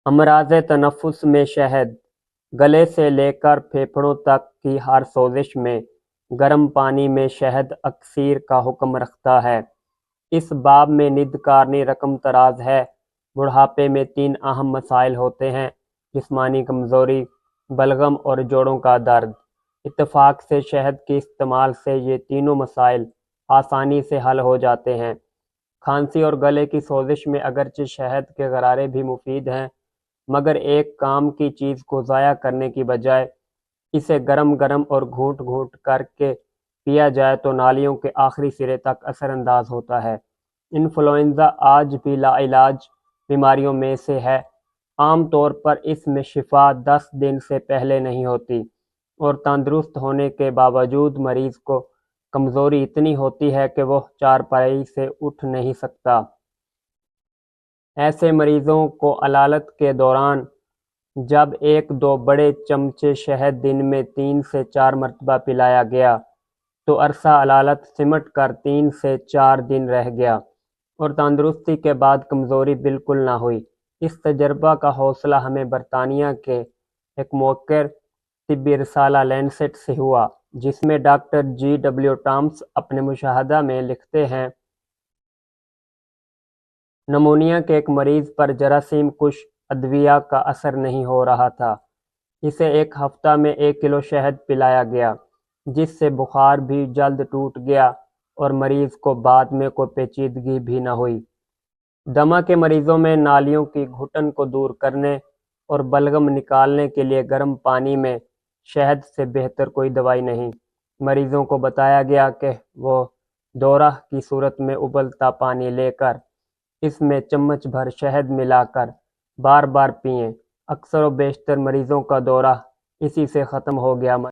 امراض تنفس میں شہد، گلے سے لے کر پھیپھڑوں تک کی ہر سوزش میں گرم پانی میں شہد اکسیر کا حکم رکھتا ہے۔ اس باب میں ندکارنی رقم تراز ہے۔ بڑھاپے میں 3 اہم مسائل ہوتے ہیں: جسمانی کمزوری، بلغم اور جوڑوں کا درد۔ اتفاق سے شہد کے استعمال سے یہ تینوں مسائل آسانی سے حل ہو جاتے ہیں۔ کھانسی اور گلے کی سوزش میں اگرچہ شہد کے غرارے بھی مفید ہیں، مگر ایک کام کی چیز کو ضائع کرنے کی بجائے اسے گرم گرم اور گھونٹ گھونٹ کر کے پیا جائے تو نالیوں کے آخری سرے تک اثر انداز ہوتا ہے۔ انفلوئنزا آج بھی لا علاج بیماریوں میں سے ہے۔ عام طور پر اس میں شفا 10 دن سے پہلے نہیں ہوتی، اور تندرست ہونے کے باوجود مریض کو کمزوری اتنی ہوتی ہے کہ وہ چارپائی سے اٹھ نہیں سکتا۔ ایسے مریضوں کو علالت کے دوران جب 1-2 بڑے چمچے شہد دن میں 3 سے 4 مرتبہ پلایا گیا تو عرصہ علالت سمٹ کر 3 سے 4 دن رہ گیا، اور تندرستی کے بعد کمزوری بالکل نہ ہوئی۔ اس تجربہ کا حوصلہ ہمیں برطانیہ کے ایک موقر طبی رسالہ لینسٹ سے ہوا، جس میں ڈاکٹر G.W. ٹامس اپنے مشاہدہ میں لکھتے ہیں: نمونیا کے ایک مریض پر جراثیم کش ادویہ کا اثر نہیں ہو رہا تھا۔ اسے 1 ہفتہ میں 1 کلو شہد پلایا گیا، جس سے بخار بھی جلد ٹوٹ گیا اور مریض کو بعد میں کوئی پیچیدگی بھی نہ ہوئی۔ دمہ کے مریضوں میں نالیوں کی گھٹن کو دور کرنے اور بلغم نکالنے کے لیے گرم پانی میں شہد سے بہتر کوئی دوائی نہیں۔ مریضوں کو بتایا گیا کہ وہ دورہ کی صورت میں ابلتا پانی لے کر اس میں چمچ بھر شہد ملا کر بار بار پئیں۔ اکثر و بیشتر مریضوں کا دورہ اسی سے ختم ہو گیا۔